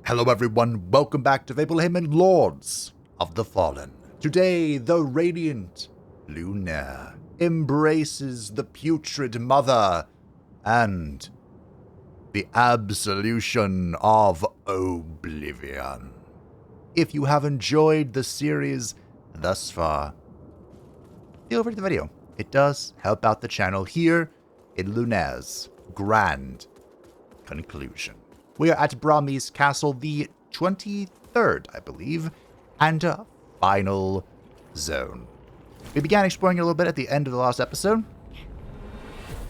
Hello everyone, welcome back to Fablehaven Lords of the Fallen. Today, the radiant Lunaire embraces the putrid mother and the absolution of Oblivion. If you have enjoyed the series thus far, feel free to the video. It does help out the channel here in Lunaire's grand conclusion. We are at Bramis Castle, the 23rd, I believe, and final zone. We began exploring it a little bit at the end of the last episode,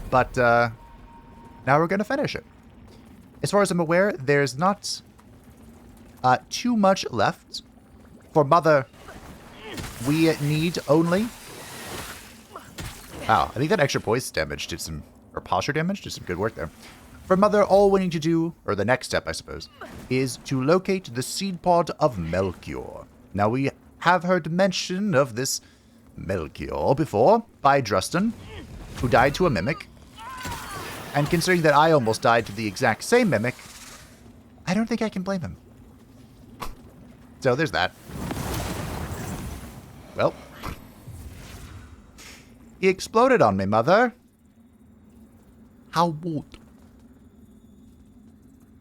but now we're going to finish it. As far as I'm aware, there's not too much left. For Mother, we need only... Wow, I think that extra poise damage did some... or posture damage did some good work there. For Mother, all we need to do, or the next step, I suppose, is to locate the seed pod of Melchior. Now, we have heard mention of this Melchior before by Drustin, who died to a mimic. And considering that I almost died to the exact same mimic, I don't think I can blame him. So, there's that. Well. He exploded on me, Mother. How would?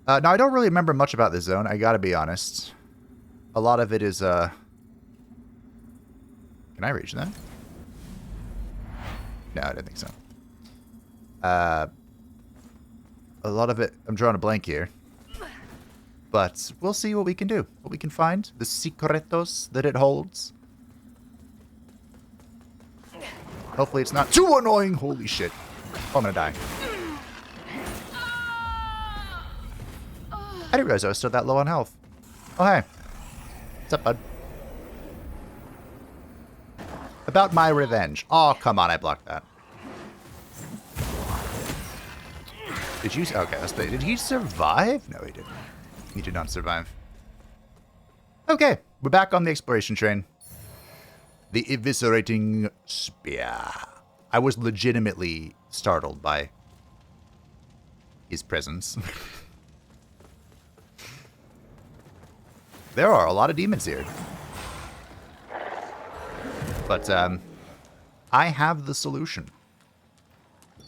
Now, I don't really remember much about this zone, I gotta be honest. A lot of it is, Can I reach that? No, I don't think so. A lot of it... I'm drawing a blank here. But we'll see what we can do. What we can find. The secretos that it holds. Hopefully it's not too annoying. Holy shit. Oh, I'm gonna die. I didn't realize I was still that low on health. Oh, hey. What's up, bud? About my revenge. Oh, come on, I blocked that. Did you... Okay, let's play. Did he survive? No, he didn't. He did not survive. Okay, we're back on the exploration train. The eviscerating spear. I was legitimately startled by his presence. There are a lot of demons here. But, I have the solution.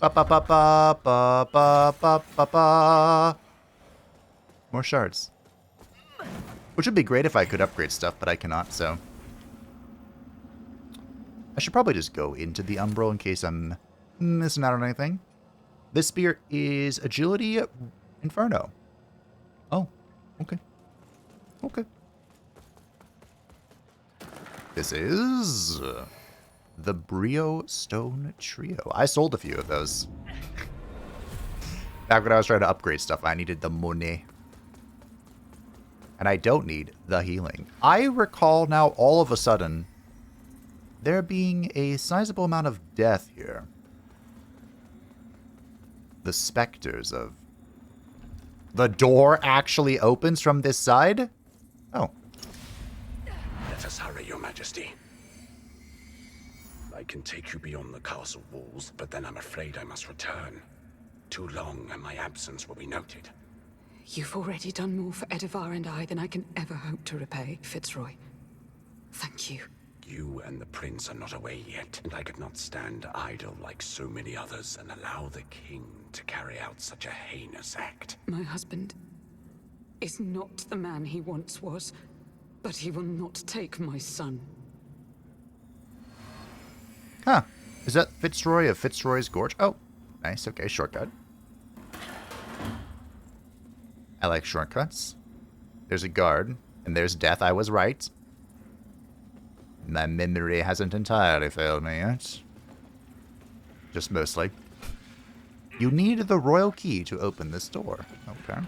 Ba ba ba ba ba ba ba ba ba. More shards. Which would be great if I could upgrade stuff, but I cannot, so. I should probably just go into the Umbral in case I'm missing out on anything. This spear is Agility Inferno. Oh, okay. Okay. This is the Brio Stone Trio. I sold a few of those. Back when I was trying to upgrade stuff, I needed the money. And I don't need the healing. I recall now all of a sudden there being a sizable amount of death here. The specters of... The door actually opens from this side? Oh. Let us hurry, Your Majesty. I can take you beyond the castle walls, but then I'm afraid I must return. Too long, and my absence will be noted. You've already done more for Edivar and I than I can ever hope to repay, Fitzroy. Thank you. You and the prince are not away yet, and I could not stand idle like so many others and allow the king to carry out such a heinous act. My husband is not the man he once was, but he will not take my son. Huh. Is that Fitzroy of Fitzroy's Gorge? Oh, nice. Okay, shortcut. I like shortcuts. There's a guard, and there's death. I was right. My memory hasn't entirely failed me yet. Just mostly. You need the royal key to open this door. Okay.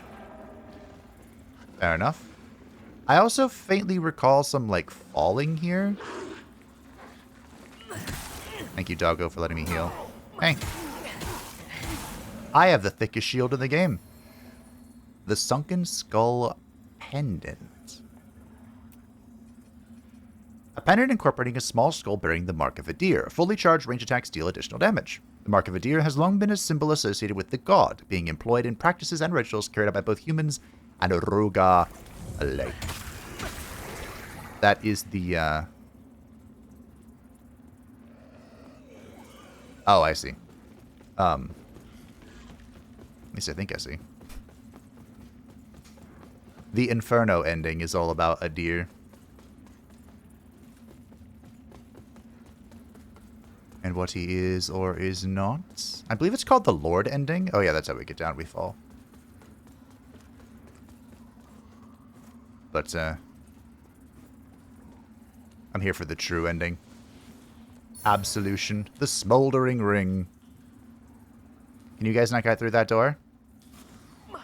Fair enough. I also faintly recall some, like, falling here. Thank you, doggo, for letting me heal. Hey. I have the thickest shield in the game. The Sunken Skull Pendant. A pendant incorporating a small skull bearing the mark of a deer. Fully charged range attacks deal additional damage. The mark of a deer has long been a symbol associated with the god, being employed in practices and rituals carried out by both humans and Ruga A lake. That is the, Oh, I see. At least I think I see. The Inferno ending is all about a deer. And what he is or is not. I believe it's called the Lord ending. Oh yeah, that's how we get down, we fall. But, I'm here for the true ending. Absolution. The smoldering ring. Can you guys not get through that door?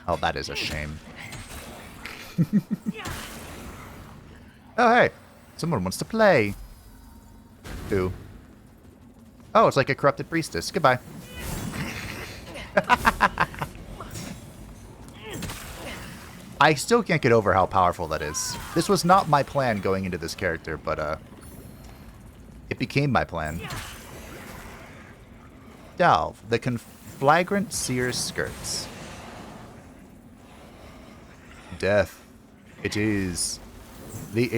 Oh, that is a shame. Oh, hey. Someone wants to play. Who? Oh, it's like a corrupted priestess. Goodbye. I still can't get over how powerful that is. This was not my plan going into this character, but, it became my plan. Delve. The conflagrant seer skirts. Death. It is the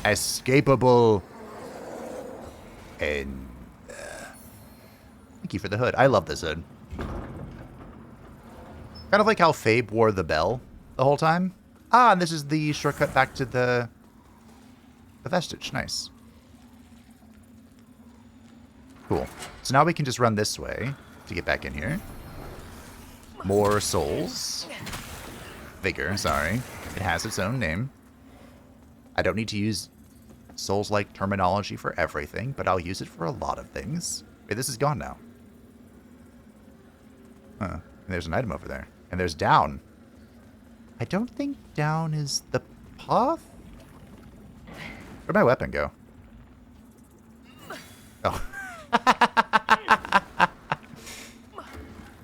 inescapable end. Thank you for the hood. I love this hood. Kind of like how Fabe wore the bell the whole time. Ah, and this is the shortcut back to the vestige. Nice. Cool. So now we can just run this way to get back in here. More souls. Vigor, sorry. It has its own name. I don't need to use souls-like terminology for everything, but I'll use it for a lot of things. Wait, this is gone now. Huh. And there's an item over there. And there's down. I don't think down is the path? Where'd my weapon go? Oh.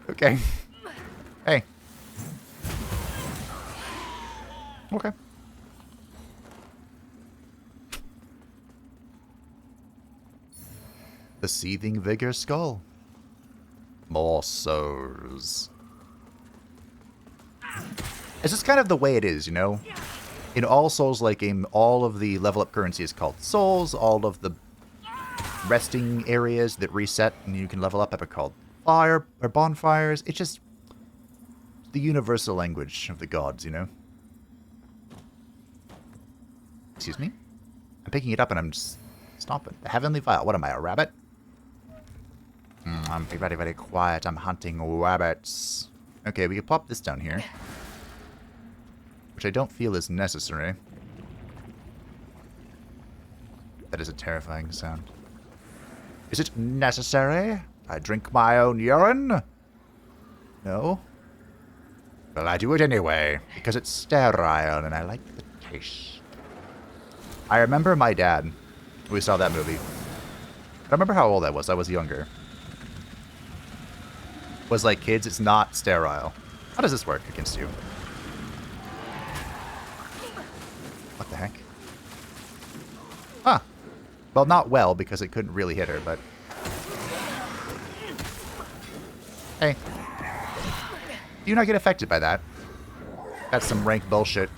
Okay. Hey. Okay. The seething vigor skull. More souls. It's just kind of the way it is, you know? In all Souls-like game, all of the level up currency is called souls. All of the resting areas that reset and you can level up are called fire or bonfires. It's just the universal language of the gods, you know? Excuse me? I'm picking it up and I'm just stomping. The heavenly vial. What am I, a rabbit? I'm very, very quiet. I'm hunting rabbits. Okay, we can pop this down here. Which I don't feel is necessary. That is a terrifying sound. Is it necessary? I drink my own urine? No? Well, I do it anyway, because it's sterile and I like the taste. I remember my dad, we saw that movie. I don't remember how old I was younger. Was like, kids, it's not sterile. How does this work against you? What the heck? Huh. Well, not well, because it couldn't really hit her, but... Hey. Do you not get affected by that? That's some rank bullshit.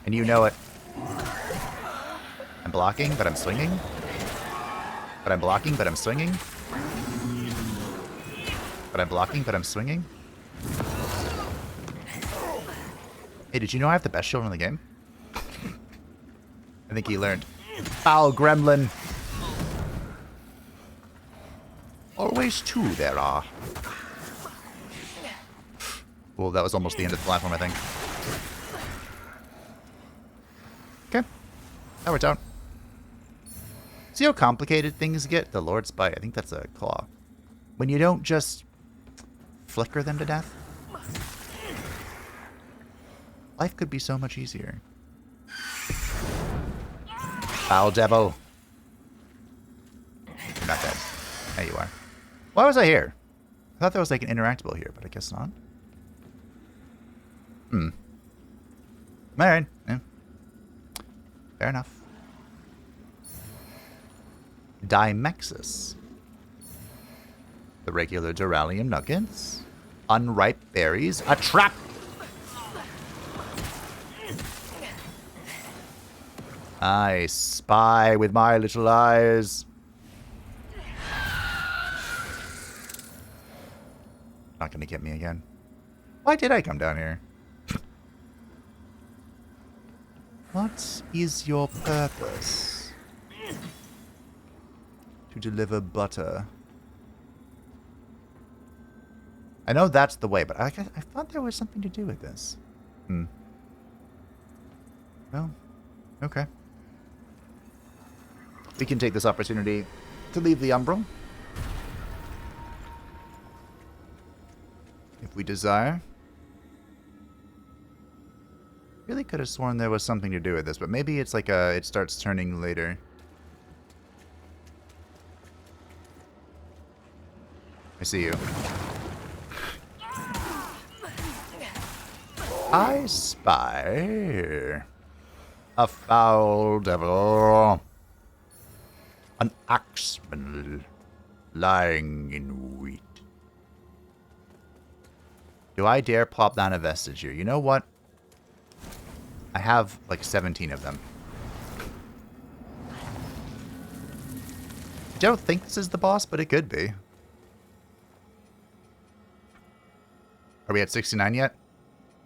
And you know it. I'm blocking, but I'm swinging. But I'm blocking, but I'm swinging. But I'm blocking, but I'm swinging. Hey, did you know I have the best shield in the game? I think he learned. Foul gremlin. Always two there are. Well, that was almost the end of the platform, I think. Okay. Now we're down. See how complicated things get? The Lord's Bite. I think that's a claw. When you don't just flicker them to death. Life could be so much easier. Foul devil. You're not dead. There you are. Why was I here? I thought there was like an interactable here, but I guess not. Alright. Yeah. Fair enough. Dimexus. The regular Duralium nuggets. Unripe berries. A trap! I spy with my little eyes. Not gonna get me again. Why did I come down here? What is your purpose? To deliver butter. I know that's the way, but I thought there was something to do with this. Well, okay. We can take this opportunity to leave the Umbral. If we desire. Really could have sworn there was something to do with this, but maybe it's like it starts turning later. I see you. I spy a foul devil, an axeman lying in wheat. Do I dare plop down a vestige here? You know what? I have like 17 of them. I don't think this is the boss, but it could be. Are we at 69 yet?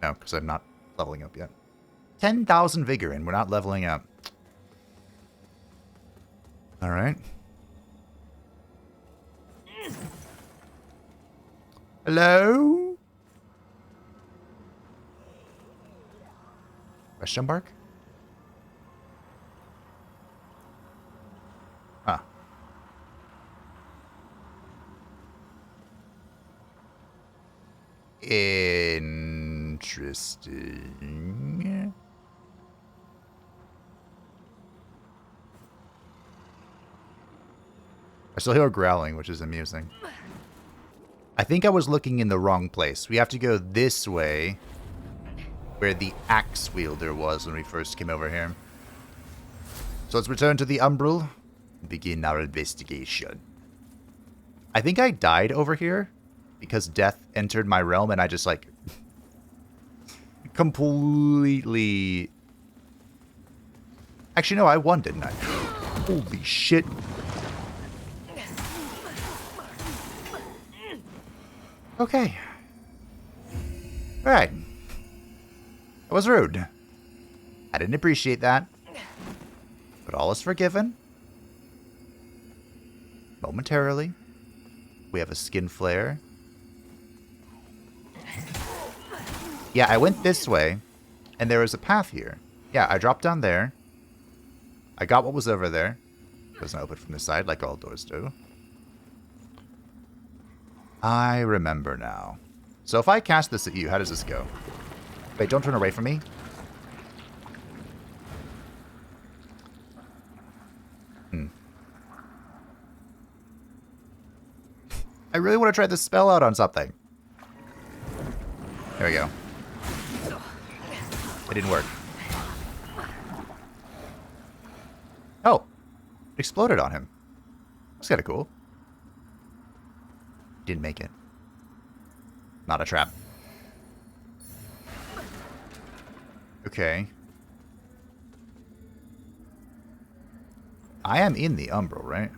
No, because I'm not leveling up yet. 10,000 vigor and we're not leveling up. Alright. Hello? Question mark? Huh. Interesting. I still hear growling, which is amusing. I think I was looking in the wrong place. We have to go this way, where the axe wielder was when we first came over here. So let's return to the Umbral and begin our investigation. I think I died over here because death entered my realm and I just like completely... Actually, no, I won, didn't I? Holy shit. Okay. Alright. That was rude. I didn't appreciate that. But all is forgiven. Momentarily. We have a skin flare. Yeah, I went this way. And there was a path here. Yeah, I dropped down there. I got what was over there. It doesn't open from this side like all doors do. I remember now. So if I cast this at you, how does this go? Wait, don't turn away from me. I really want to try this spell out on something. There we go. It didn't work. Oh. It exploded on him. That's kind of cool. Didn't make it. Not a trap. Okay. I am in the Umbral, right?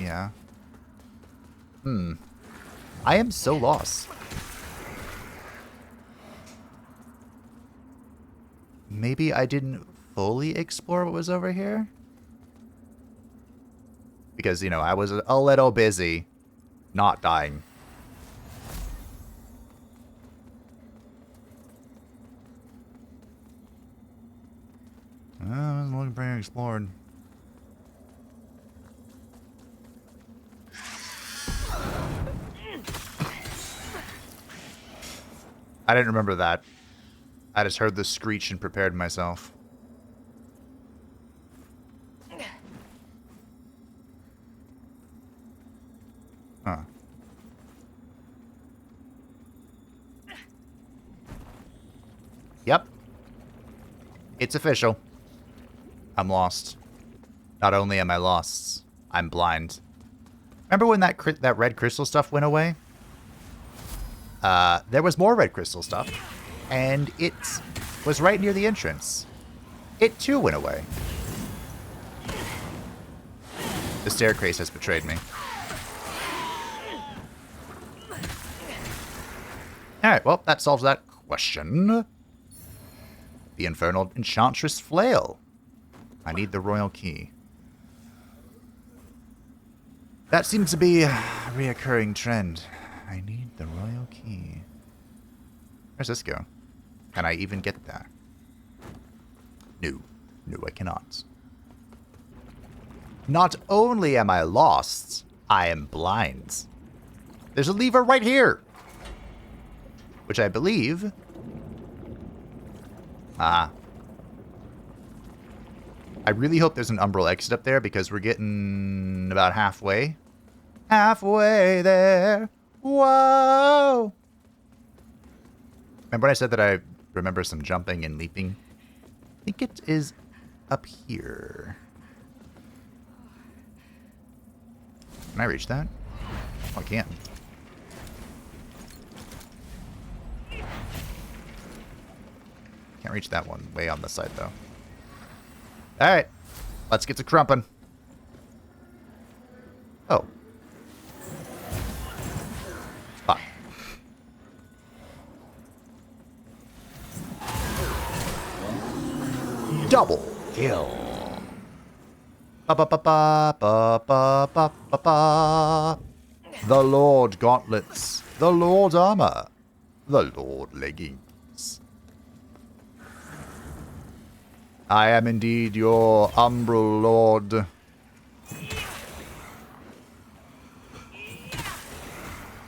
Yeah. I am so lost. Maybe I didn't fully explore what was over here? Because, you know, I was a little busy not dying. I wasn't looking pretty explored. I didn't remember that. I just heard the screech and prepared myself. Huh. Yep. It's official. I'm lost. Not only am I lost, I'm blind. Remember when that red crystal stuff went away? There was more red crystal stuff, and it was right near the entrance. It too went away. The staircase has betrayed me. Alright, well, that solves that question. The Infernal Enchantress Flail. I need the royal key. That seems to be a reoccurring trend. I need the royal key. Where's this go? Can I even get that? No. No, I cannot. Not only am I lost, I am blind. There's a lever right here. Which I believe... I really hope there's an umbral exit up there because we're getting about halfway. Halfway there. Whoa! Remember when I said that I remember some jumping and leaping? I think it is up here. Can I reach that? Oh, I can't. Can't reach that one. Way on the side, though. Alright. Let's get to crumping. Oh. Fuck. Double kill. Ba ba ba ba ba ba ba ba ba. The Lord Gauntlets. The Lord Armor. The Lord Leggings. I am indeed your umbral lord. You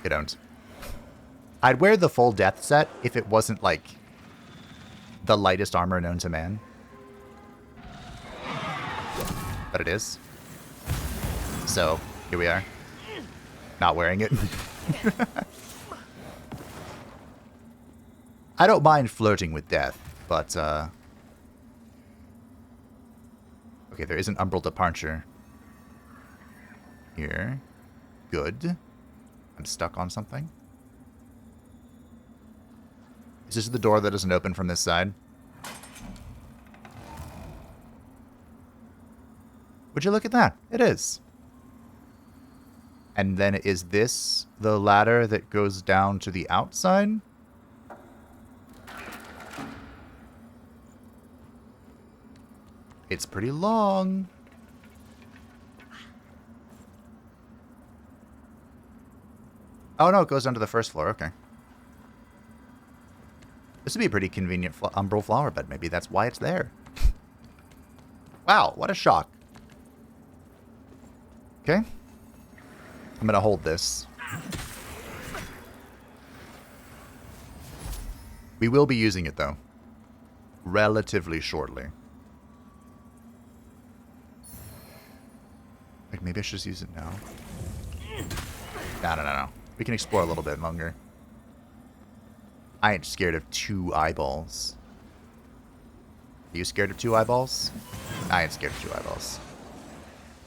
don't. I'd wear the full death set if it wasn't, like, the lightest armor known to man. But it is. So, here we are. Not wearing it. I don't mind flirting with death, but, okay, there is an umbral departure. Here. Good. I'm stuck on something. Is this the door that doesn't open from this side? Would you look at that? It is. And then is this the ladder that goes down to the outside? It's pretty long. Oh no, it goes down to the first floor. Okay. This would be a pretty convenient umbral flower bed. Maybe that's why it's there. Wow, what a shock. Okay. I'm going to hold this. We will be using it, though. Relatively shortly. Like, maybe I should just use it now. No. We can explore a little bit longer. I ain't scared of 2 eyeballs. Are you scared of 2 eyeballs? I ain't scared of 2 eyeballs.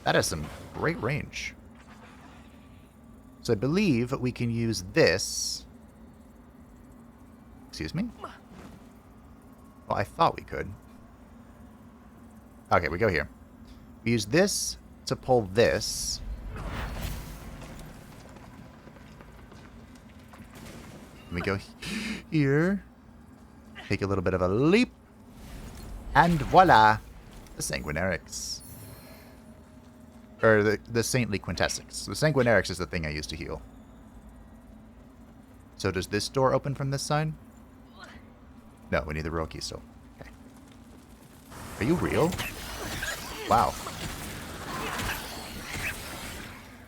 That has some great range. So I believe we can use this. Excuse me? Well, I thought we could. Okay, we go here. We use this to pull this. We go here. Take a little bit of a leap. And voila! The Sanguinarix. Or the Saintly Quintessence. The Sanguinarix is the thing I use to heal. So does this door open from this side? No, we need the royal key still. Okay. Are you real? Wow.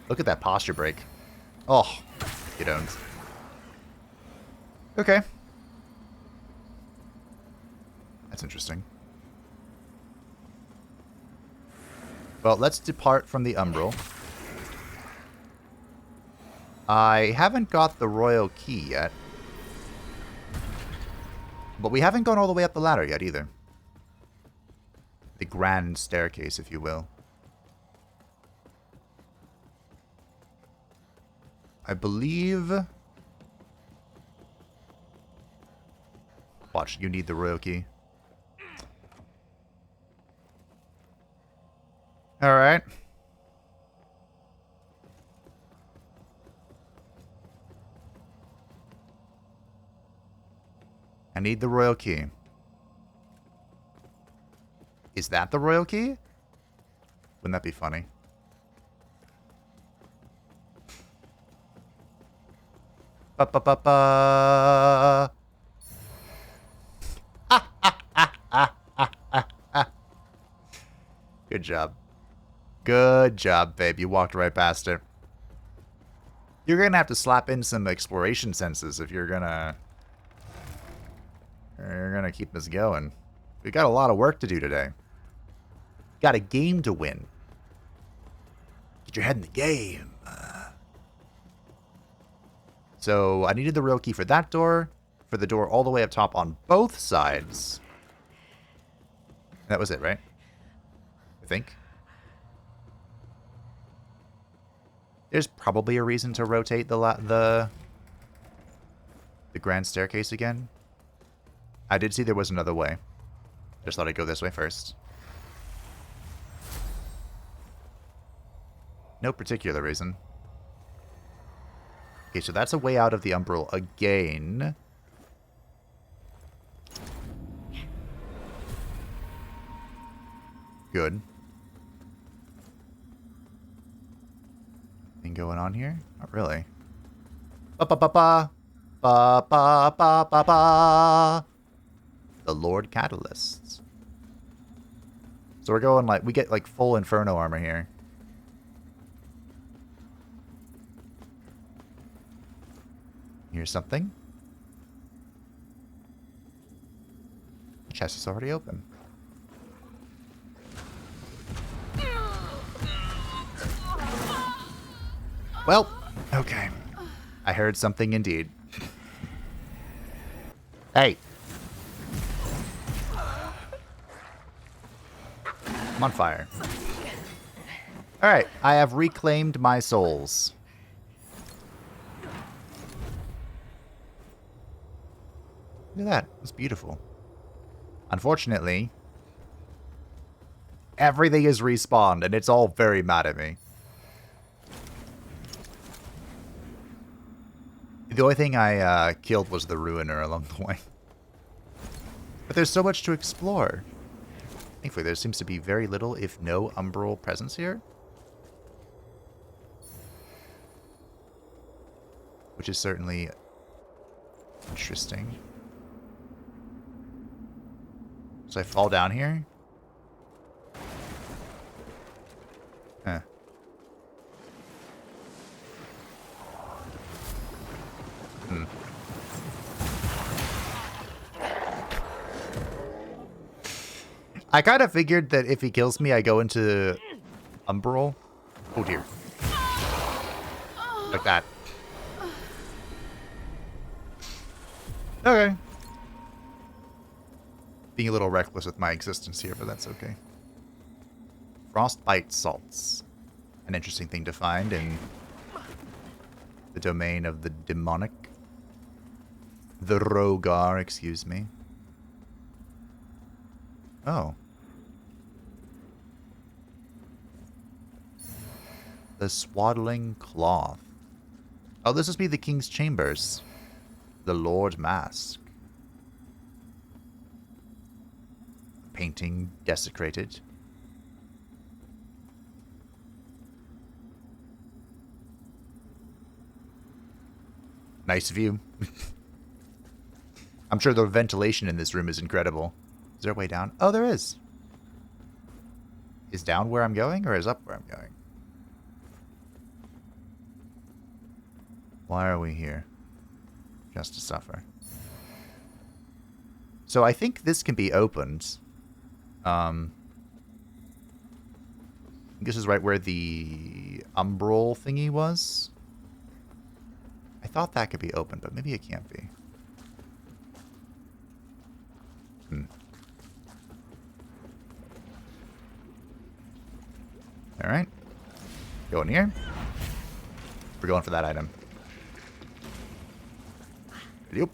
Look at that posture break. Oh, you don't. Okay. That's interesting. Well, let's depart from the umbral. I haven't got the royal key yet. But we haven't gone all the way up the ladder yet either. The grand staircase, if you will. I believe... Watch, you need the royal key. Alright. need the royal key. Is that the royal key? Wouldn't that be funny? Ba ba ba ba. Good job. Good job, babe. You walked right past it. You're gonna have to slap in some exploration senses if you're gonna keep this going. We got a lot of work to do today. Got a game to win. Get your head in the game. So I needed the real key for that door, for the door all the way up top on both sides. That was it, right? I think. There's probably a reason to rotate the grand staircase again. I did see there was another way. Just thought I'd go this way first. No particular reason. Okay, so that's a way out of the umbral again. Good. Anything going on here? Not really. Ba ba ba ba. Ba ba ba ba ba. The Lord Catalysts. So we're going like, we get like full Inferno armor here. Here's something. Chest is already open. Well, okay. I heard something indeed. Hey. I'm on fire. Alright, I have reclaimed my souls. Look at that. It's beautiful. Unfortunately, everything is respawned, and it's all very mad at me. The only thing I killed was the Ruiner along the way. But there's so much to explore. Thankfully, there seems to be very little, if no, umbral presence here. Which is certainly interesting. So I fall down here? Huh. I kind of figured that if he kills me, I go into umbral. Oh dear. Like that. Okay. Being a little reckless with my existence here, but that's okay. Frostbite salts. An interesting thing to find in the domain of the demonic. The Rogar, excuse me. Oh. The Swaddling Cloth. Oh, this must be the King's Chambers. The Lord Mask. Painting desecrated. Nice view. I'm sure the ventilation in this room is incredible. Is there a way down? Oh, there is. Is down where I'm going, or is up where I'm going? Why are we here? Just to suffer. So I think this can be opened. This is right where the umbral thingy was. I thought that could be open, but maybe it can't be. Alright. Go in here. We're going for that item. Yep.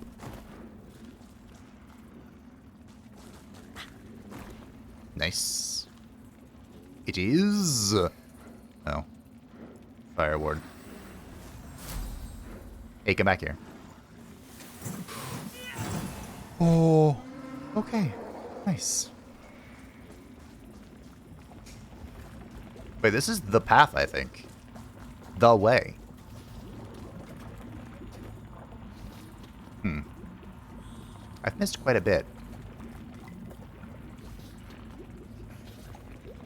Nice. It is. Oh. Fire ward. Hey, come back here. Oh, okay. Nice. Wait, this is the path, I think. The way. I've missed quite a bit.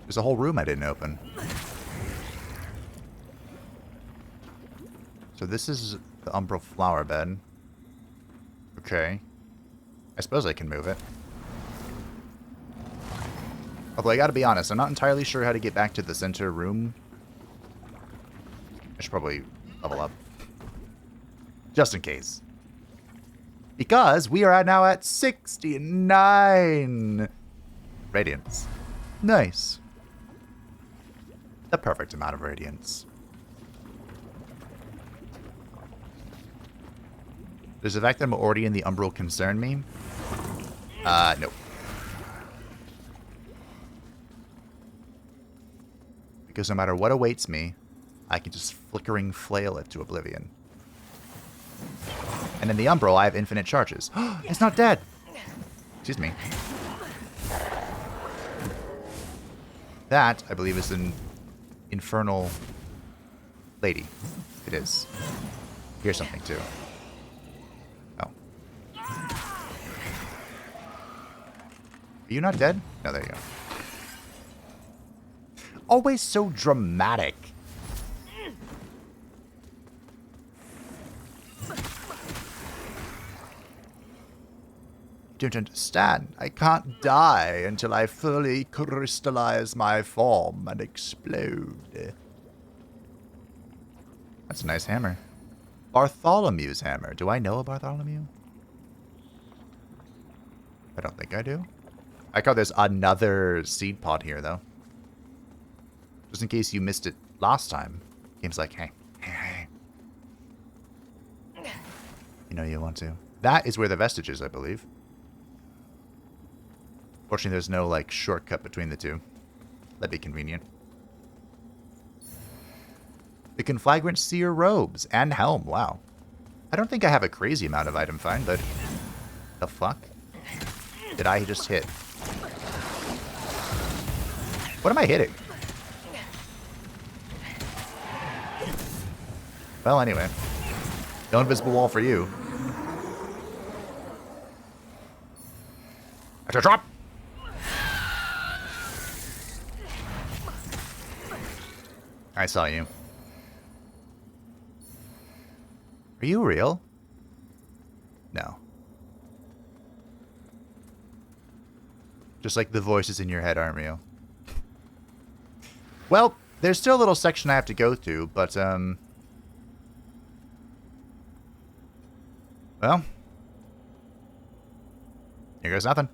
There's a whole room I didn't open. So this is the umbral flower bed. Okay. I suppose I can move it. Although I gotta be honest, I'm not entirely sure how to get back to the center room. I should probably level up. Just in case. Because we are now at 69 radiance. Nice. The perfect amount of radiance. Does the fact that I'm already in the umbral concern me? Nope. Because no matter what awaits me, I can just flickering flail it to oblivion. And in the umbral, I have infinite charges. It's not dead! Excuse me. That, I believe, is an infernal lady. It is. Here's something, too. Oh. Are you not dead? No, there you go. Always so dramatic. Don't understand. I can't die until I fully crystallize my form and explode. That's a nice hammer. Bartholomew's hammer. Do I know a Bartholomew? I don't think I do. I call there's another seed pod here, though. Just in case you missed it last time. Game's like, hey. You know you want to. That is where the vestige is, I believe. Fortunately, there's no, like, shortcut between the two. That'd be convenient. The Conflagrant Seer robes and helm. Wow. I don't think I have a crazy amount of item find, but... The fuck? Did I just hit? What am I hitting? Well, anyway. No invisible wall for you. I have to drop! I saw you. Are you real? No. Just like the voices in your head aren't real. Well, there's still a little section I have to go through, but, well. Here goes nothing.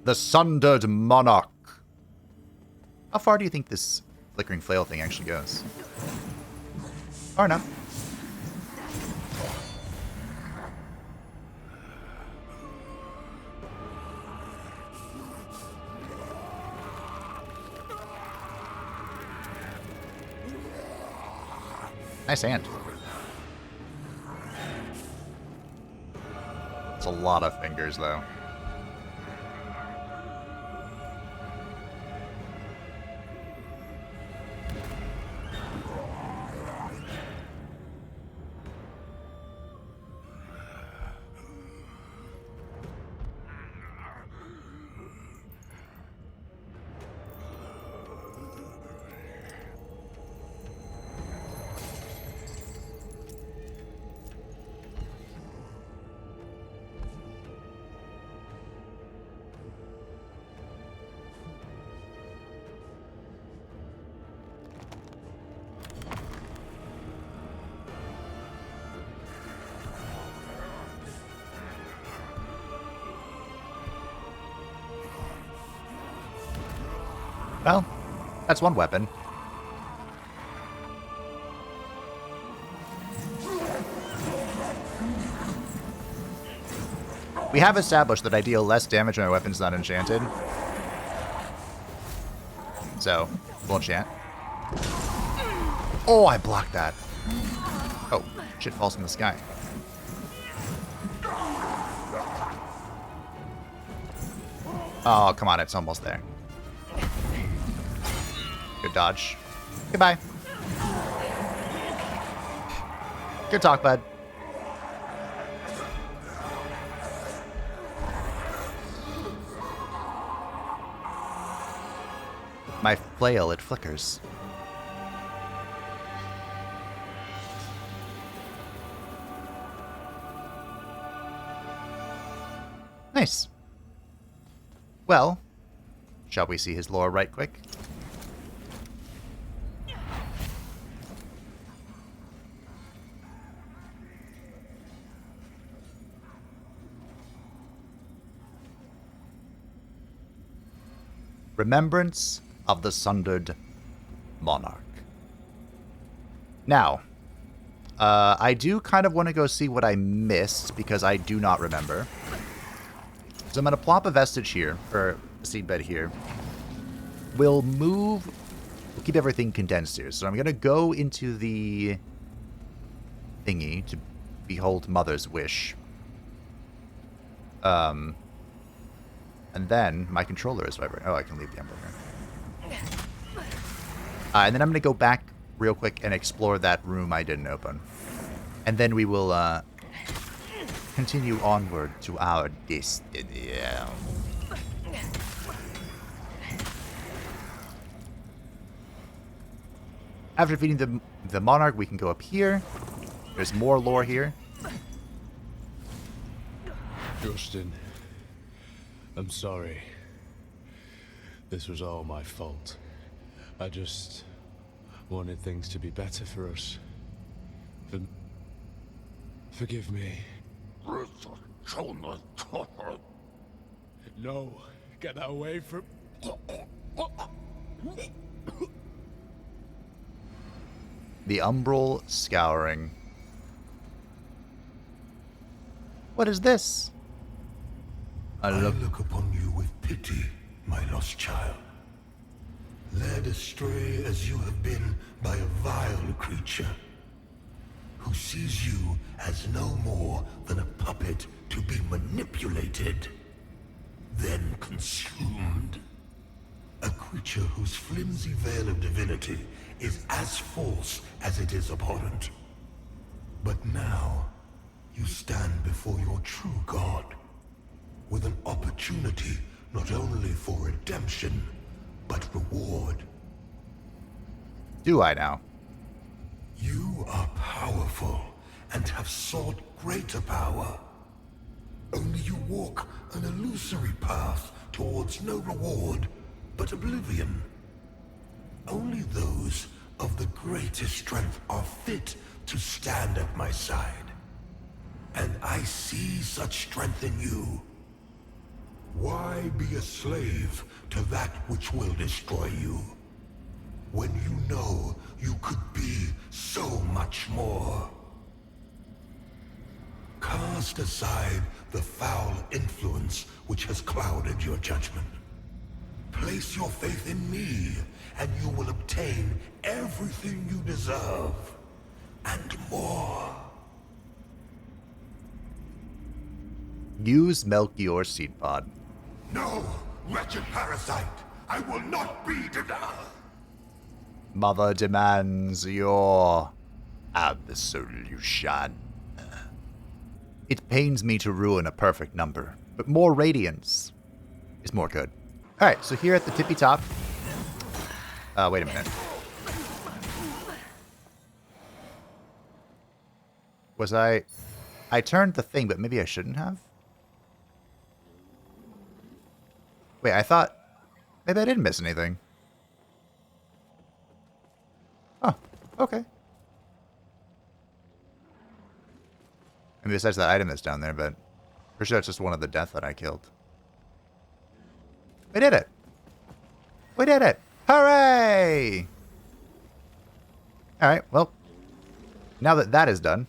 The Sundered Monarch. How far do you think this flickering flail thing actually goes? Far enough. Nice hand. It's a lot of fingers, though. Well, that's one weapon. We have established that I deal less damage when my weapon's not enchanted. So, we'll enchant. Oh, I blocked that. Oh, shit falls from the sky. Oh, come on, it's almost there. Good dodge. Goodbye. Good talk, bud. My flail, it flickers. Nice. Well, shall we see his lore right quick? Remembrance of the Sundered Monarch. Now, I do kind of want to go see what I missed, because I do not remember. So I'm going to plop a vestige here, or a seedbed here. We'll keep everything condensed here. So I'm going to go into the thingy to behold Mother's Wish. And then my controller is vibrating. Oh, I can leave the emblem here. And then I'm going to go back real quick and explore that room I didn't open. And then we will continue onward to our destiny. After defeating the Monarch, we can go up here. There's more lore here. Justin, I'm sorry. This was all my fault. I just wanted things to be better for us. Forgive me. No, get that away from... The umbral scouring. What is this? I look upon you with pity, my lost child. Led astray as you have been by a vile creature who sees you as no more than a puppet to be manipulated, then consumed. A creature whose flimsy veil of divinity is as false as it is abhorrent. But now, you stand before your true God, with an opportunity not only for redemption, but reward. Do I now? You are powerful, and have sought greater power. Only you walk an illusory path towards no reward, but oblivion. Only those of the greatest strength are fit to stand at my side. And I see such strength in you. Why be a slave to that which will destroy you, when you know you could be so much more? Cast aside the foul influence which has clouded your judgment. Place your faith in me, and you will obtain everything you deserve, and more. Use Melchior seed pod. No, wretched parasite! I will not be denied! Mother demands your absolution. It pains me to ruin a perfect number, but more radiance is more good. Alright, so here at the tippy top... wait a minute. Was I turned the thing, but maybe I shouldn't have? Wait, I thought... Maybe I didn't miss anything. Oh, okay. And besides that item that's down there, but... Pretty sure it's just one of the death that I killed. We did it! We did it! Yay! Alright, well, now that that is done,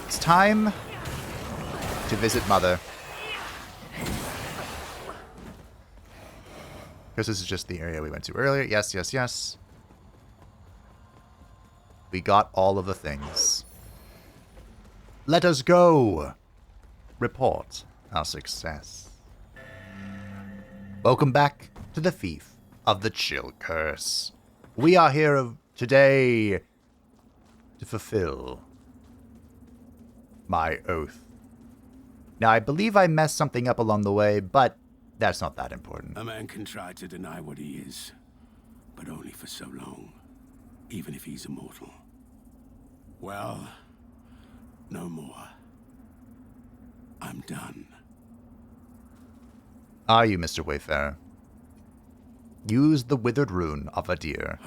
it's time to visit Mother. Because this is just the area we went to earlier. Yes, yes, yes. We got all of the things. Let us go! Report our success. Welcome back to the Fief of the Chill Curse. We are here today to fulfill my oath. Now, I believe I messed something up along the way, but that's not that important. A man can try to deny what he is, but only for so long, even if he's immortal. Well, no more. I'm done. Are you, Mr. Wayfarer? Use the withered rune of Adir.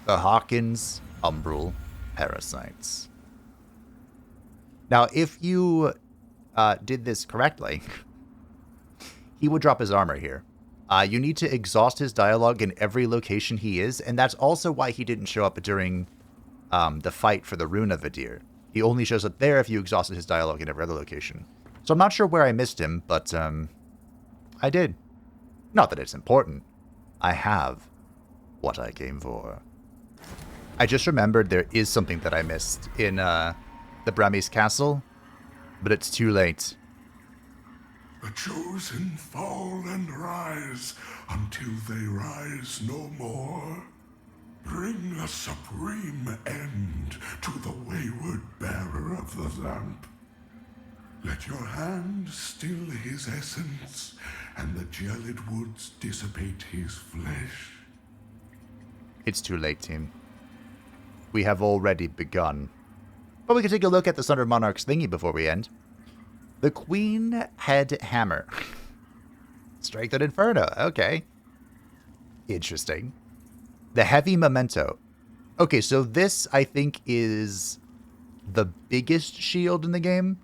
The Hawkins Umbral Parasites. Now, if you did this correctly, he would drop his armor here. You need to exhaust his dialogue in every location he is, and that's also why he didn't show up during the fight for the Rune of Adir. He only shows up there if you exhausted his dialogue in every other location. So I'm not sure where I missed him, but I did. Not that it's important. I have what I came for. I just remembered there is something that I missed in the Bramis Castle, but it's too late. The chosen fall and rise until they rise no more. Bring a supreme end to the wayward bearer of the lamp. Let your hand still his essence, and the gelid woods dissipate his flesh. It's too late, team. We have already begun. But we can take a look at the Sundered Monarch's thingy before we end. The Queen Head Hammer. Strength and Inferno. Okay. Interesting. The Heavy Memento. Okay, so this, I think, is the biggest shield in the game.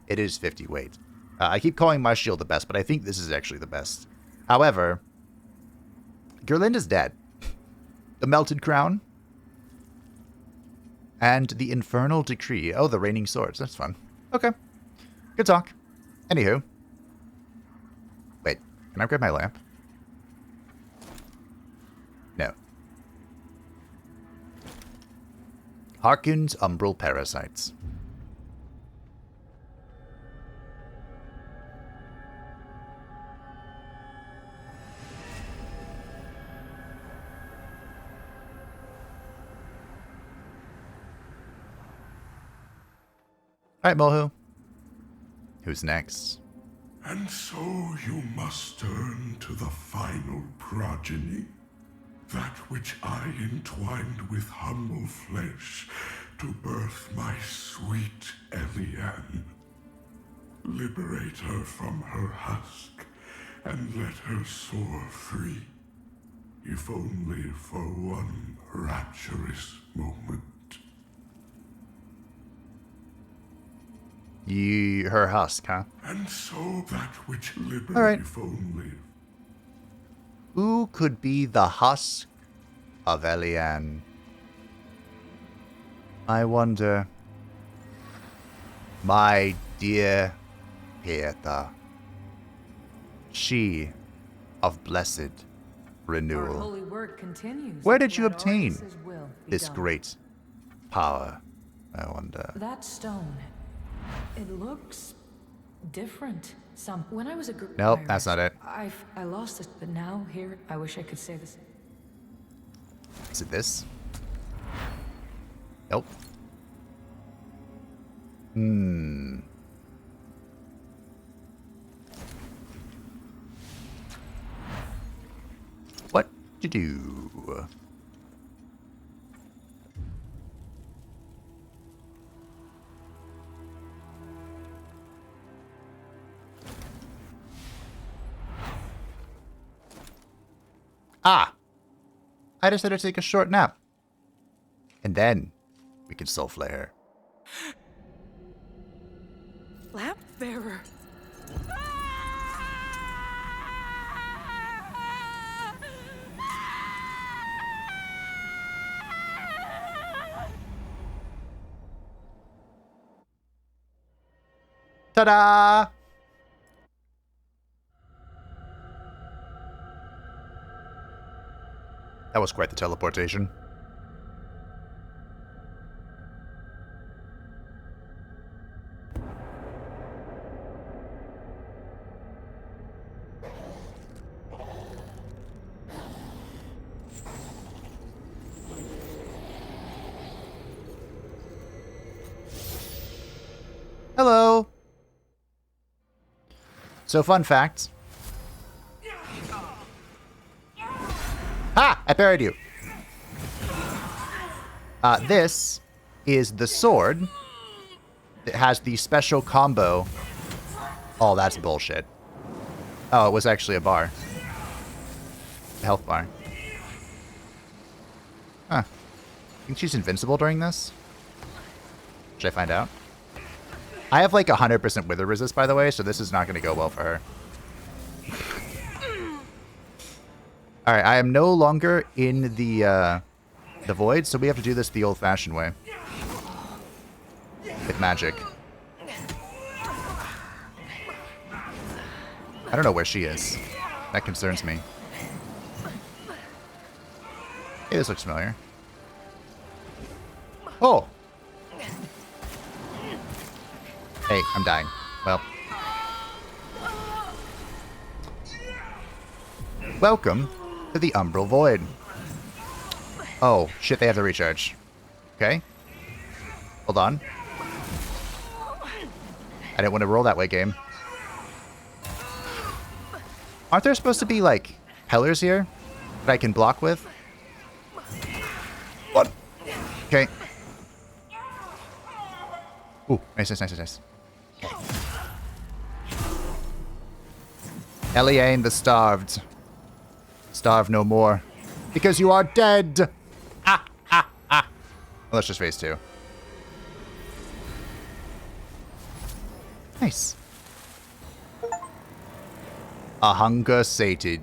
It is 50 weight. I keep calling my shield the best, but I think this is actually the best. However, Gerlinda's dead. The Melted Crown. And the Infernal Decree. Oh, the Raining Swords. That's fun. Okay. Good talk. Anywho. Wait, can I grab my lamp? No. Harkin's Umbral Parasites. Alright, Mohu. Who's next? And so you must turn to the final progeny, that which I entwined with humble flesh to birth my sweet Eliane. Liberate her from her husk, and let her soar free, if only for one rapturous moment. Her husk, huh? And so that which liberates right. if only. Who could be the husk of Eliane? I wonder. My dear Pieta. She of blessed renewal. Our holy word continues. Where did you Let obtain Artemis's will be this done. great power? I wonder. That stone, it looks different. When I was a group. Nope, that's not it. I lost it, but now here, I wish I could say this. Is it this? Nope. What to do? Ah! I decided to take a short nap. And then we can soul flay her. Lamp bearer. Ta-da! That was quite the teleportation. Hello. So, fun fact. Ha! I buried you. This is the sword that has the special combo. Oh, that's bullshit. Oh, it was actually a bar. A health bar. Huh. Think she's invincible during this? Should I find out? I have like 100% wither resist, by the way, so this is not going to go well for her. Alright, I am no longer in the void, so we have to do this the old-fashioned way. With magic. I don't know where she is. That concerns me. Hey, this looks familiar. Oh! Hey, I'm dying. Well. Welcome to the Umbral Void. Oh, shit, they have the recharge. Okay. Hold on. I didn't want to roll that way, game. Aren't there supposed to be, like, pillars here that I can block with? What? Okay. Ooh, nice. Eliane the Starved. Starve no more. Because you are dead! Ah! Well, let's just phase 2. Nice. A hunger sated.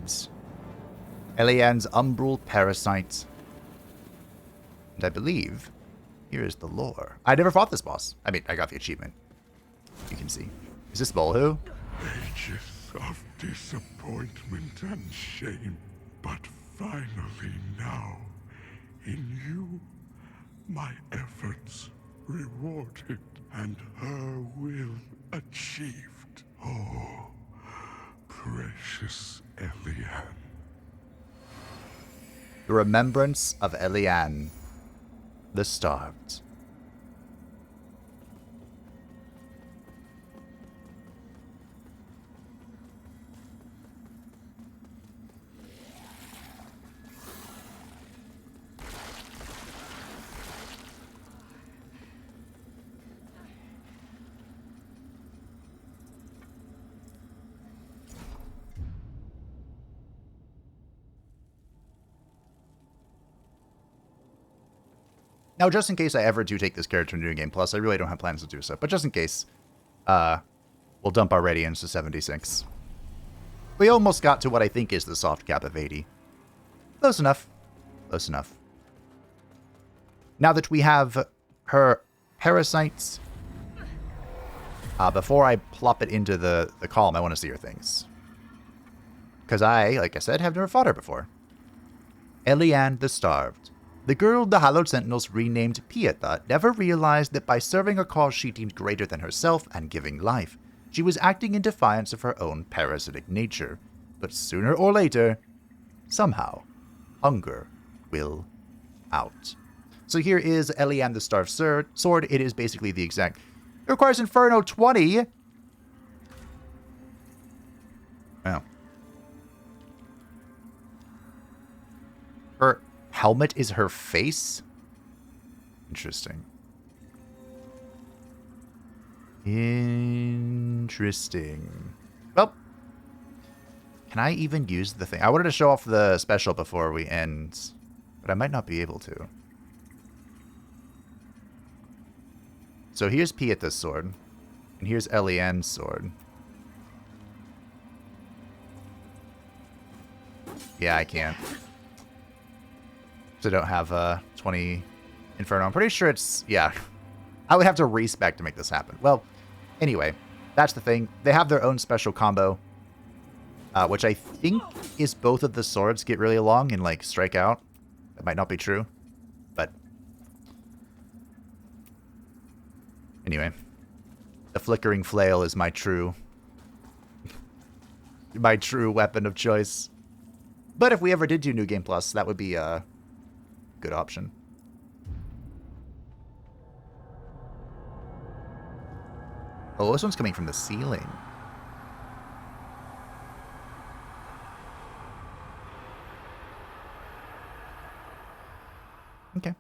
Eliane's umbral parasite. And I believe here is the lore. I never fought this boss. I mean, I got the achievement. You can see. Is this Bolhu? Ages of disappointment and shame, but finally now, in you, my efforts rewarded and her will achieved. Oh, precious Eliane. The remembrance of Eliane, the Starved. Now, just in case I ever do take this character into New Game Plus, I really don't have plans to do so, but just in case, we'll dump our Radiance to 76. We almost got to what I think is the soft cap of 80. Close enough. Close enough. Now that we have her parasites, before I plop it into the column, I want to see her things. Because I, like I said, have never fought her before. Eliane the Starved. The girl the Hallowed Sentinels renamed Pieta never realized that by serving a cause she deemed greater than herself and giving life, she was acting in defiance of her own parasitic nature. But sooner or later, somehow, hunger will out. So here is Eliane the Starved sword. It is basically the exact... It requires Inferno 20! Wow. Her helmet is her face? Interesting. Interesting. Well, can I even use the thing? I wanted to show off the special before we end, but I might not be able to. So here's Pieta's sword, and here's Eliane's sword. Yeah, I can't. So I don't have 20 Inferno. I'm pretty sure it's... Yeah. I would have to respec to make this happen. Well, anyway. That's the thing. They have their own special combo, which I think is both of the swords get really long and, like, strike out. That might not be true, but... Anyway. The flickering flail is my true... my true weapon of choice. But if we ever did do New Game Plus, that would be a good option. Oh, this one's coming from the ceiling. Okay.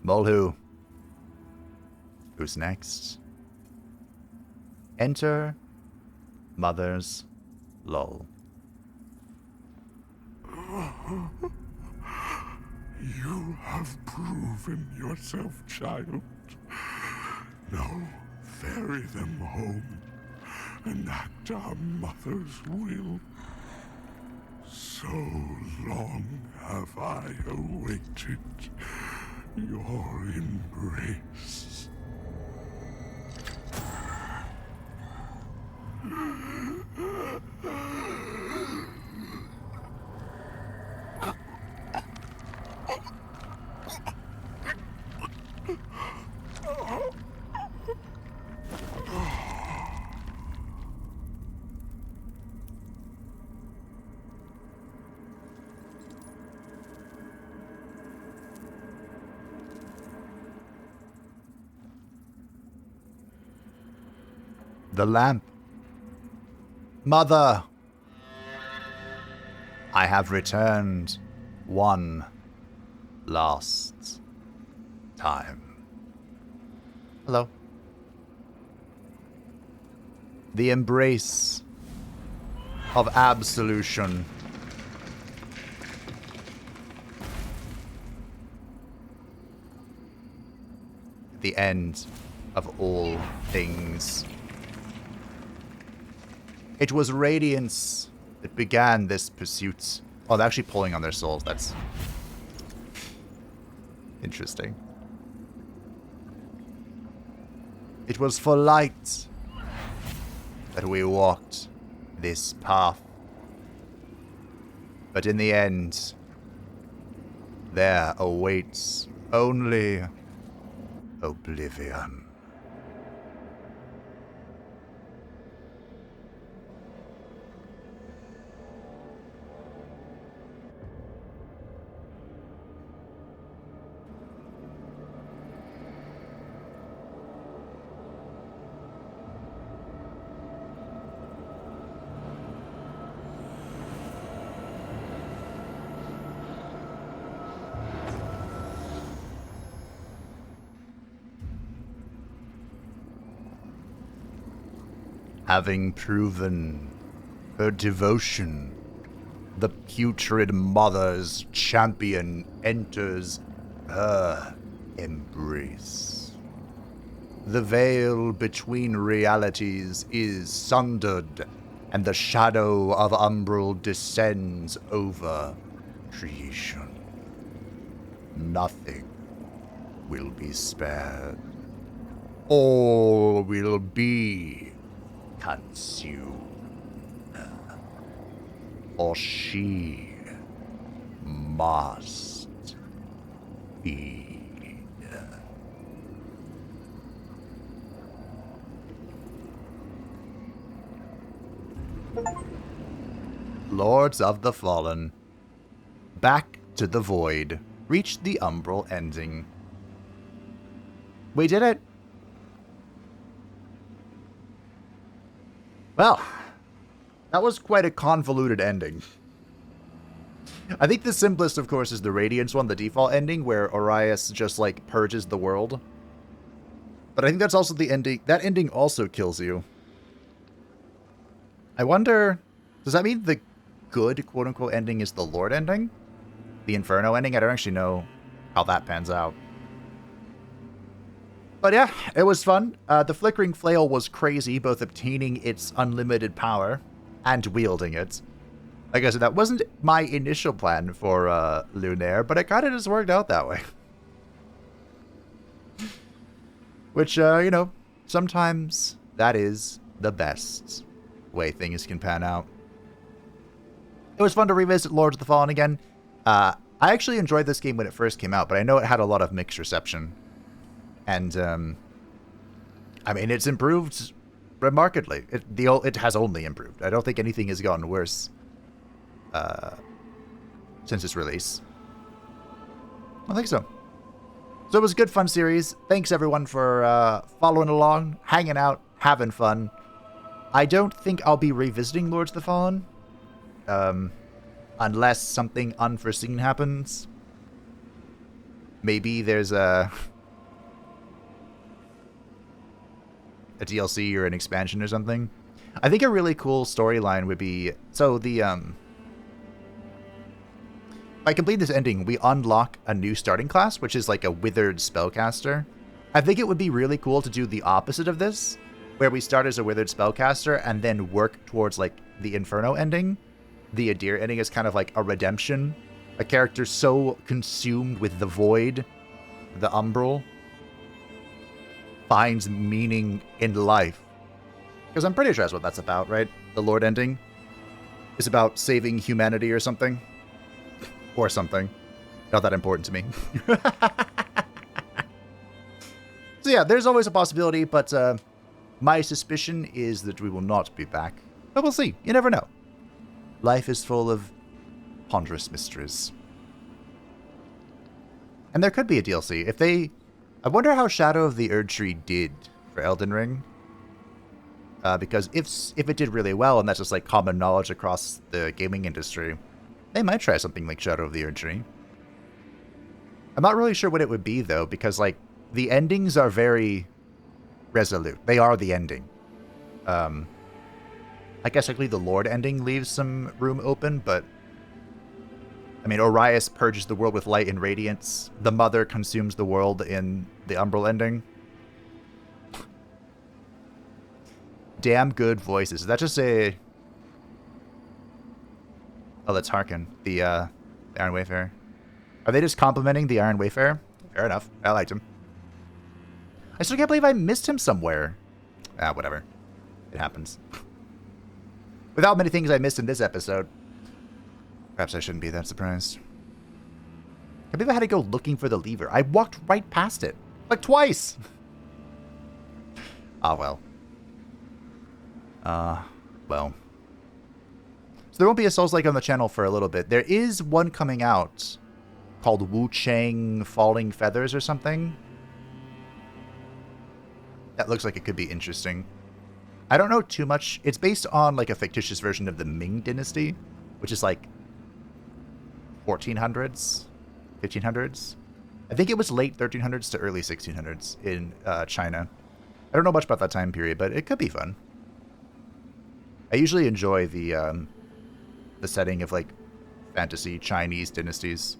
Mulhu. Who's next? Enter Mother's Lull. You have proven yourself, child. Now, ferry them home and act our mother's will. So long have I awaited your embrace. The lamp. Mother, I have returned one last time. Hello. The embrace of absolution. The end of all things. It was radiance that began this pursuit. Oh, they're actually pulling on their souls. That's interesting. It was for light that we walked this path. But in the end, there awaits only Oblivion. Having proven her devotion, the Putrid Mother's champion enters her embrace. The veil between realities is sundered, and the shadow of umbral descends over creation. Nothing will be spared. All will be consumed. Or she must feed. Lords of the Fallen, back to the void, reached the umbral ending. We did it! Well, that was quite a convoluted ending. I think the simplest, of course, is the Radiance one, the default ending, where Orias just, like, purges the world. But I think that's also the ending. That ending also kills you. I wonder, does that mean the good, quote-unquote, ending is the Lord ending? The Inferno ending? I don't actually know how that pans out. But yeah, it was fun. The Flickering Flail was crazy, both obtaining its unlimited power and wielding it. Like I said, that wasn't my initial plan for Lunaire, but it kind of just worked out that way. Which, sometimes that is the best way things can pan out. It was fun to revisit Lords of the Fallen again. I actually enjoyed this game when it first came out, but I know it had a lot of mixed reception. And, it's improved remarkably. It has only improved. I don't think anything has gotten worse since its release. I think so. So it was a good, fun series. Thanks, everyone, for following along, hanging out, having fun. I don't think I'll be revisiting Lords of the Fallen. Unless something unforeseen happens. Maybe there's a DLC or an expansion or something. I think a really cool storyline would be... So by completing this ending, we unlock a new starting class, which is like a withered spellcaster. I think it would be really cool to do the opposite of this, where we start as a withered spellcaster and then work towards like the Inferno ending. The Adir ending is kind of like a redemption. A character so consumed with the void, the umbral, finds meaning in life. Because I'm pretty sure that's what that's about, right? The Lord ending is about saving humanity or something. Or something. Not that important to me. So yeah, there's always a possibility, but my suspicion is that we will not be back. But we'll see. You never know. Life is full of ponderous mysteries. And there could be a DLC. If they... I wonder how Shadow of the Erdtree did for Elden Ring. Because if it did really well, and that's just like common knowledge across the gaming industry, they might try something like Shadow of the Erdtree. I'm not really sure what it would be, though, because, like, the endings are very resolute. They are the ending. I guess, actually, the Lord ending leaves some room open, but... I mean, Orias purges the world with light and radiance. The Mother consumes the world in the Umbral ending. Damn good voices. Is that just a... Oh, that's Harkin, the Iron Wayfarer. Are they just complimenting the Iron Wayfarer? Fair enough. I liked him. I still can't believe I missed him somewhere. Whatever. It happens. Without many things I missed in this episode, perhaps I shouldn't be that surprised. I believe I had to go looking for the lever. I walked right past it. Like twice! Ah, well. Well. So there won't be a Souls-like on the channel for a little bit. There is one coming out called Wu Chang Falling Feathers or something. That looks like it could be interesting. I don't know too much. It's based on like a fictitious version of the Ming Dynasty, which is like 1400s, 1500s. I think it was late 1300s to early 1600s in China. I don't know much about that time period, but it could be fun. I usually enjoy the setting of like fantasy Chinese dynasties.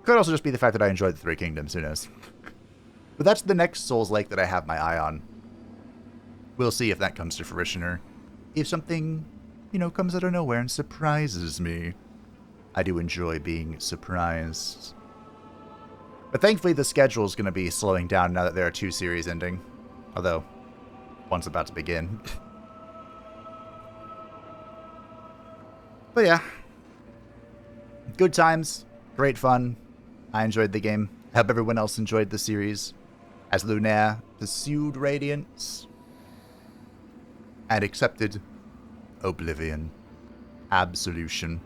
Could also just be the fact that I enjoyed the Three Kingdoms, who knows. But that's the next Souls-like that I have my eye on. We'll see if that comes to fruition, or if something, comes out of nowhere and surprises me. I do enjoy being surprised. But thankfully the schedule is going to be slowing down now that there are 2 series ending. Although, one's about to begin. But yeah. Good times. Great fun. I enjoyed the game. I hope everyone else enjoyed the series. As Lunaire pursued Radiance and accepted Oblivion. Absolution.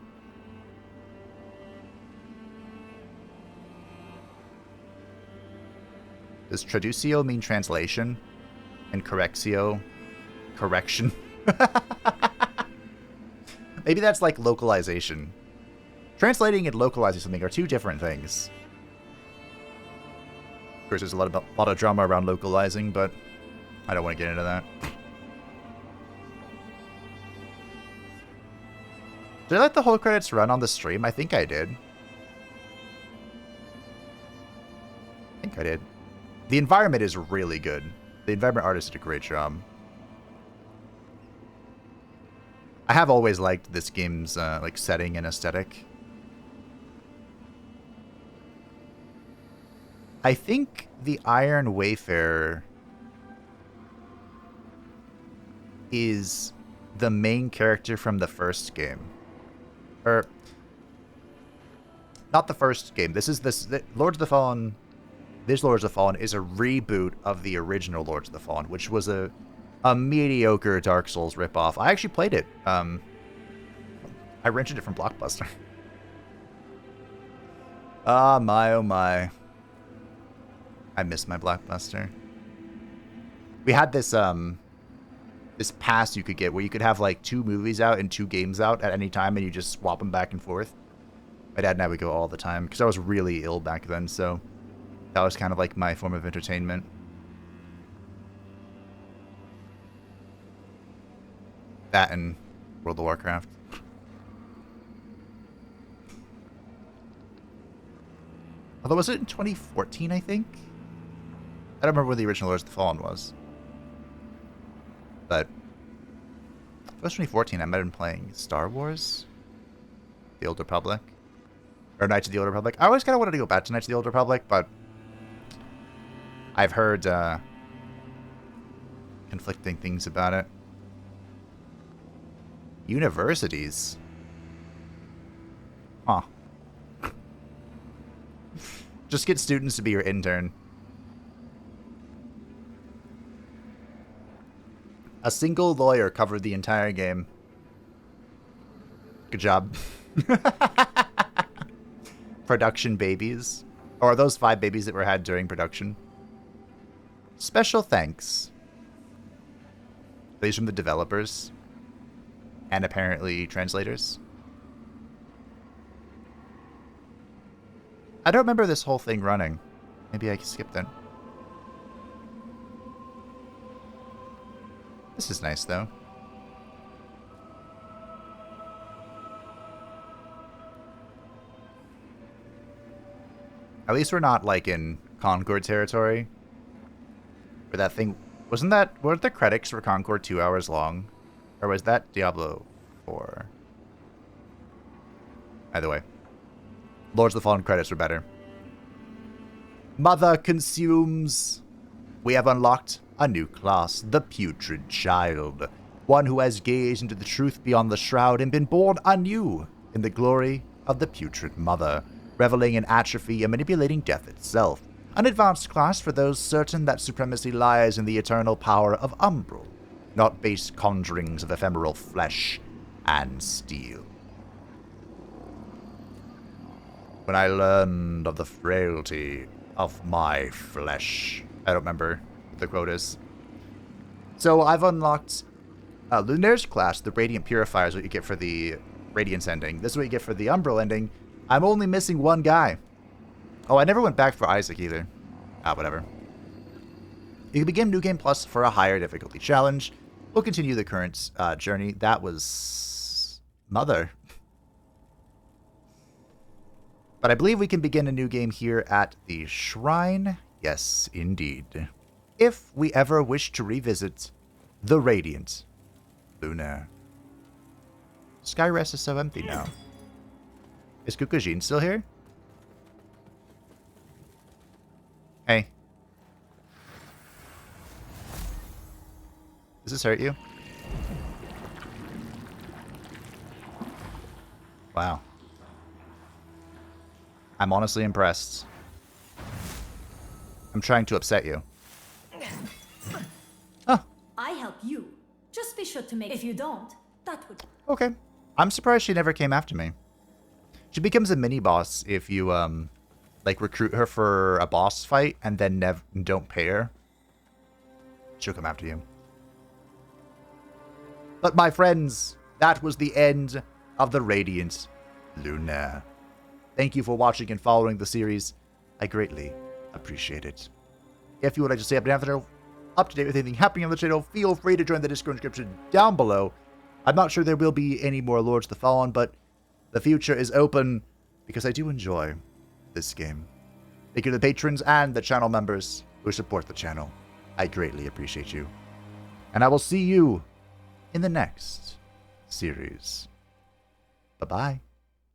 Does traducio mean translation? And correctio? Correction? Maybe that's like localization. Translating and localizing something are 2 different things. Of course, there's a lot of drama around localizing, but I don't want to get into that. Did I let the whole credits run on the stream? I think I did. I think I did. The environment is really good. The environment artist did a great job. I have always liked this game's like setting and aesthetic. I think the Iron Wayfarer is the main character from the first game. Or, not the first game. This Lords of the Fallen. This Lords of the Fallen is a reboot of the original Lords of the Fallen, which was a mediocre Dark Souls ripoff. I actually played it. I rented it from Blockbuster. Ah, my, oh my. I miss my Blockbuster. We had this, this pass you could get where you could have, like, 2 movies out and 2 games out at any time, and you just swap them back and forth. My dad and I would go all the time, because I was really ill back then, so that was kind of like my form of entertainment. That and World of Warcraft. Although, was it in 2014, I think? I don't remember when the original Lords of the Fallen was. But if it was 2014, I might have been playing Star Wars? The Old Republic? Or Knights of the Old Republic? I always kind of wanted to go back to Knights of the Old Republic, but I've heard conflicting things about it. Universities? Huh. Just get students to be your intern. A single lawyer covered the entire game. Good job. Production babies. Or are those 5 babies that were had during production? Special thanks. These from the developers. And apparently translators. I don't remember this whole thing running. Maybe I skipped it. This is nice, though. At least we're not, like, in Concord territory. Where that thing... weren't the credits for Concord 2 hours long? Or was that Diablo 4? Either way. Lords of the Fallen credits were better. Mother consumes. We have unlocked a new class, the Putrid Child. One who has gazed into the truth beyond the shroud and been born anew in the glory of the Putrid Mother, reveling in atrophy and manipulating death itself. An advanced class for those certain that supremacy lies in the eternal power of Umbral, not base conjurings of ephemeral flesh and steel. When I learned of the frailty of my flesh. I don't remember what the quote is. So I've unlocked Lunaire's class, the Radiant Purifier is what you get for the Radiance ending. This is what you get for the Umbral ending. I'm only missing 1 guy. Oh, I never went back for Isaac either. Ah, whatever. You can begin New Game Plus for a higher difficulty challenge. We'll continue the current journey. That was Mother. But I believe we can begin a new game here at the Shrine. Yes, indeed. If we ever wish to revisit the Radiant Lunaire. Skyrest is so empty now. Is Kukujin still here? Hey. Does this hurt you? Wow. I'm honestly impressed. I'm trying to upset you. Oh. I help you. Just be sure to make... If you don't, that would... Okay. I'm surprised she never came after me. She becomes a mini-boss if you, like, recruit her for a boss fight and then don't pay her. She'll come after you. But my friends, that was the end of the Radiant Lunaire. Thank you for watching and following the series. I greatly appreciate it. If you would like to stay up to date with anything happening on the channel, feel free to join the Discord description down below. I'm not sure there will be any more Lords of the Fallen, but the future is open because I do enjoy this game. Thank you to the patrons and the channel members who support the channel. I greatly appreciate you. And I will see you in the next series. Bye-bye.